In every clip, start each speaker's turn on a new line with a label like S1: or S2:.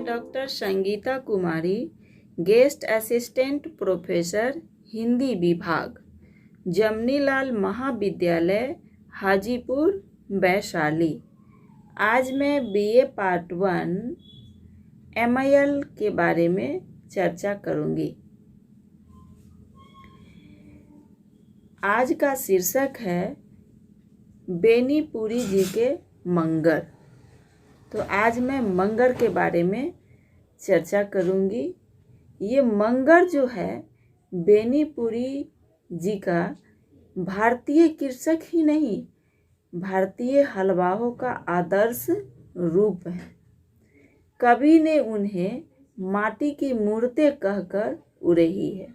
S1: मैं डॉक्टर संगीता कुमारी, guest assistant professor Hindi विभाग, जमनीलाल महाविद्यालय, हाजीपुर, वैशाली। आज मैं बीए पार्ट 1 MIL के बारे में चर्चा करूंगी। आज का शीर्षक है बेनीपुरी जी के मंगर। तो आज मैं मंगर के बारे में चर्चा करूंगी। ये मंगर जो है बेनीपुरी जी का भारतीय कृषक ही नहीं, भारतीय हलवाओं का आदर्श रूप है। कवि ने उन्हें माटी की मूर्तें कहकर उड़ेही है।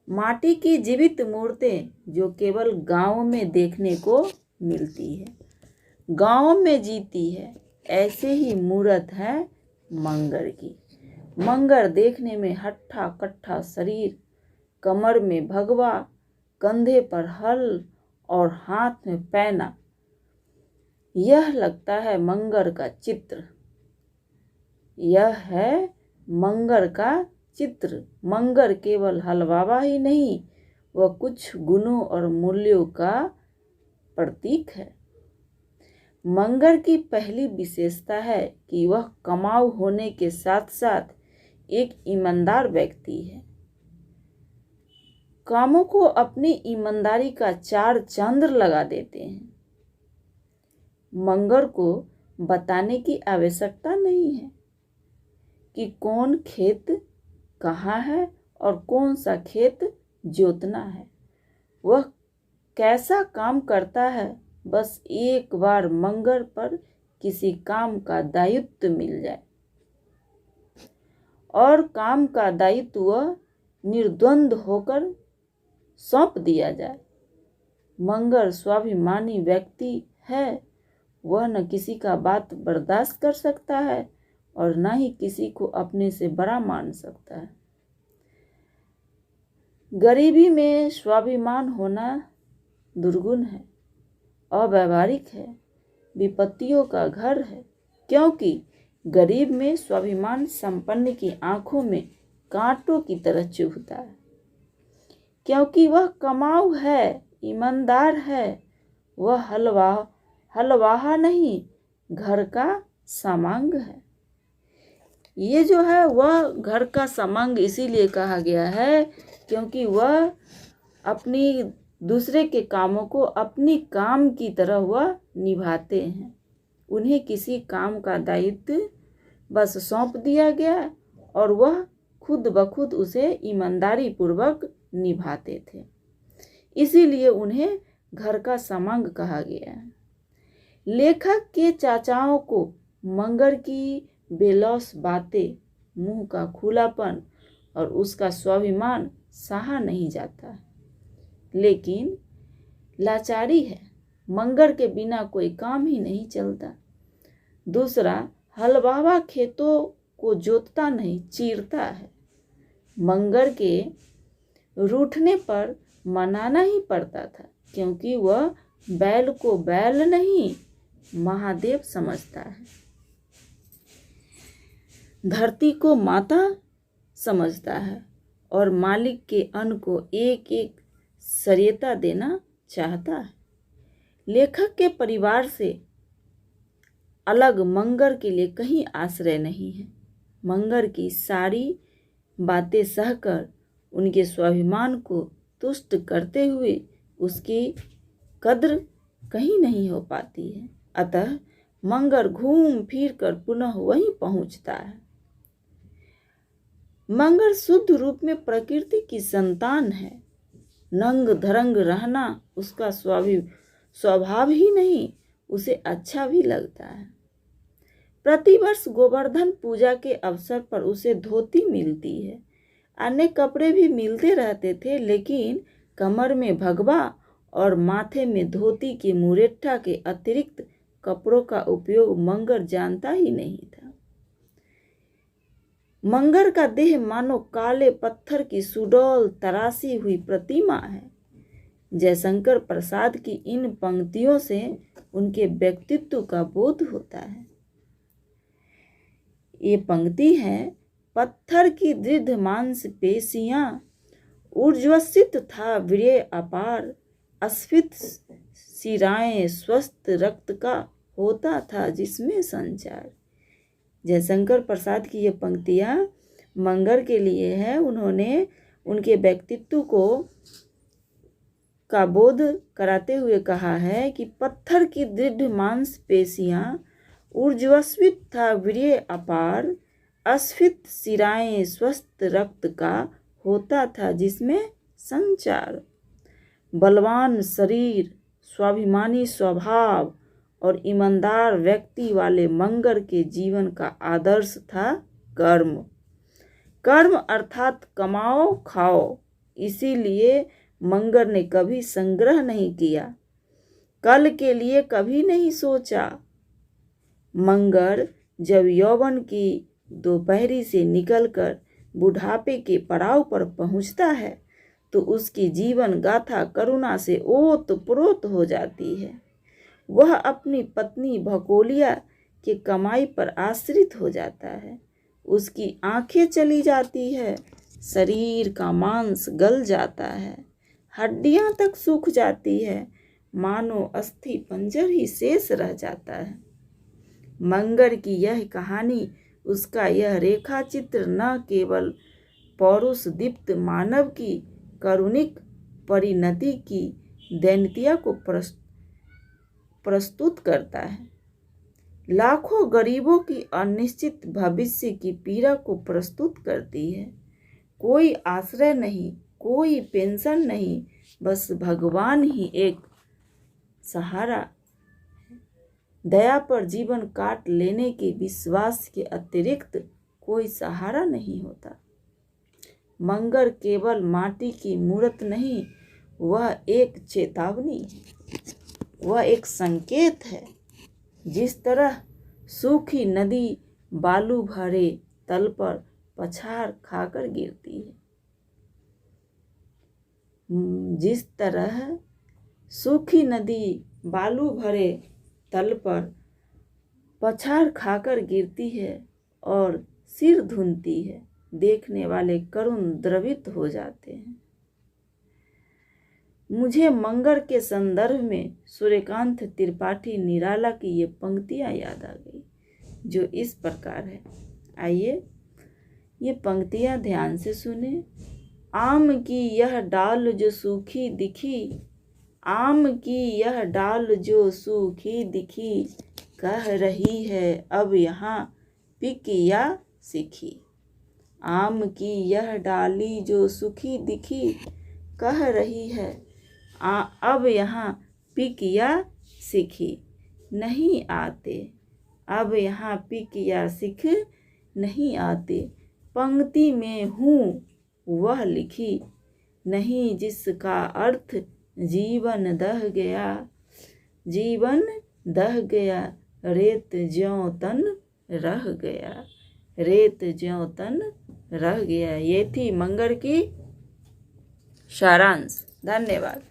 S1: माटी की जीवित मूर्तें जो केवल गांव में देखने को मिलती है, गांव में जीती है, ऐसे ही मूर्त है मंगर की। मंगर देखने में हट्ठा कट्ठा शरीर, कमर में भगवा, कंधे पर हल और हाथ में पैना। यह लगता है मंगर का चित्र। यह है मंगर का चित्र। मंगर केवल हलवावा ही नहीं, वह कुछ गुणों और मूल्यों का प्रतीक है। मंगर की पहली विशेषता है कि वह कमाऊ होने के साथ साथ एक ईमानदार व्यक्ति है। कामों को अपनी ईमानदारी का 4 चांद लगा देते हैं। मंगर को बताने की आवश्यकता नहीं है कि कौन खेत कहाँ है और कौन सा खेत जोतना है, वह कैसा काम करता है। बस एक बार मंगर पर किसी काम का दायित्व मिल जाए और काम का दायित्व वह निर्द्वंद होकर सौंप दिया जाए। मंगर स्वाभिमानी व्यक्ति है। वह न किसी का बात बर्दाश्त कर सकता है और न ही किसी को अपने से बड़ा मान सकता है। गरीबी में स्वाभिमान होना दुर्गुण है, अव्यावहारिक है, विपत्तियों का घर है, क्योंकि गरीब में स्वाभिमान संपन्न की आंखों में कांटों की तरह चुभता है, क्योंकि वह कमाऊ है, ईमानदार है। वह हलवाहा नहीं, घर का समांग है। ये जो है वह घर का समांग इसीलिए कहा गया है क्योंकि वह अपनी दूसरे के कामों को अपनी काम की तरह वह निभाते हैं। उन्हें किसी काम का दायित्व बस सौंप दिया गया और वह खुद ब खुद उसे ईमानदारी पूर्वक निभाते थे। इसीलिए उन्हें घर का समांग कहा गया है। लेखक के चाचाओं को मंगर की बेलौस बातें, मुंह का खुलापन और उसका स्वाभिमान सहा नहीं जाता, लेकिन लाचारी है। मंगर के बिना कोई काम ही नहीं चलता। दूसरा, हलवावा खेतों को जोतता नहीं, चीरता है। मंगर के रूठने पर मनाना ही पड़ता था, क्योंकि वह बैल को बैल नहीं महादेव समझता है, धरती को माता समझता है और मालिक के अन्न को एक एक सरियता देना चाहता है। लेखक के परिवार से अलग मंगर के लिए कहीं आश्रय नहीं है। मंगर की सारी बातें सहकर उनके स्वाभिमान को तुष्ट करते हुए उसकी कद्र कहीं नहीं हो पाती है। अतः मंगर घूम फिर कर पुनः वहीं पहुंचता है। मंगर शुद्ध रूप में प्रकृति की संतान है। नंग धरंग रहना उसका स्वभाव ही नहीं, उसे अच्छा भी लगता है। प्रतिवर्ष गोवर्धन पूजा के अवसर पर उसे धोती मिलती है। अन्य कपड़े भी मिलते रहते थे, लेकिन कमर में भगवा और माथे में धोती के मुरेठा के अतिरिक्त कपड़ों का उपयोग मंगर जानता ही नहीं था। मंगर का देह मानो काले पत्थर की सुडौल तराशी हुई प्रतिमा है। जयशंकर प्रसाद की इन पंक्तियों से उनके व्यक्तित्व का बोध होता है। ये पंक्ति है, पत्थर की दृढ़ मांसपेशियां, ऊर्ज्वसित था वीर्य अपार, अस्फीत शिराएं स्वस्थ रक्त का होता था जिसमें संचार। जयशंकर प्रसाद की ये पंक्तियां मंगर के लिए है। उन्होंने उनके व्यक्तित्व का बोध कराते हुए कहा है कि पत्थर की दृढ़ मांसपेशियां, ऊर्ज्वस्वित था वीर्य अपार, अस्फीत शिराएं स्वस्थ रक्त का होता था जिसमें संचार। बलवान शरीर, स्वाभिमानी स्वभाव और ईमानदार व्यक्ति वाले मंगर के जीवन का आदर्श था कर्म। कर्म अर्थात कमाओ खाओ। इसीलिए मंगर ने कभी संग्रह नहीं किया, कल के लिए कभी नहीं सोचा। मंगर जब यौवन की दोपहरी से निकलकर बुढ़ापे के पड़ाव पर पहुंचता है तो उसकी जीवन गाथा करुणा से ओत-प्रोत हो जाती है। वह अपनी पत्नी भकोलिया के कमाई पर आश्रित हो जाता है। उसकी आंखें चली जाती है, शरीर का मांस गल जाता है, हड्डियां तक सूख जाती है, मानो अस्थि पंजर ही शेष रह जाता है। मंगर की यह कहानी, उसका यह रेखा चित्र न केवल पौरुष दीप्त मानव की करुणिक परिणति की दैन्यता को प्रस्तुत करता है, लाखों गरीबों की अनिश्चित भविष्य की पीड़ा को प्रस्तुत करती है। कोई आश्रय नहीं, कोई पेंशन नहीं, बस भगवान ही एक सहारा। दया पर जीवन काट लेने के विश्वास के अतिरिक्त कोई सहारा नहीं होता। मंगर केवल माटी की मूर्त नहीं, वह एक चेतावनी है, वह एक संकेत है। जिस तरह सूखी नदी बालू भरे तल पर पछाड़ खाकर गिरती है, जिस तरह सूखी नदी बालू भरे तल पर पछाड़ खाकर गिरती है और सिर धुनती है, देखने वाले करुण द्रवित हो जाते हैं। मुझे मंगर के संदर्भ में सूर्यकांत त्रिपाठी निराला की ये पंक्तियां याद आ गई, जो इस प्रकार है। आइए ये पंक्तियां ध्यान से सुने। आम की यह डाल जो सूखी दिखी, आम की यह डाल जो सूखी दिखी, कह रही है अब यहाँ पिक या सीखी। आम की यह डाली जो सूखी दिखी, कह रही है अब यहाँ पिक या सीखी नहीं आते, अब यहाँ पिक या सीख नहीं आते। पंक्ति में हूँ वह लिखी, नहीं जिसका अर्थ जीवन दह गया, जीवन दह गया, रेत ज्यों तन रह गया, रेत ज्यों तन रह गया। ये थी मंगर की सारांश। धन्यवाद।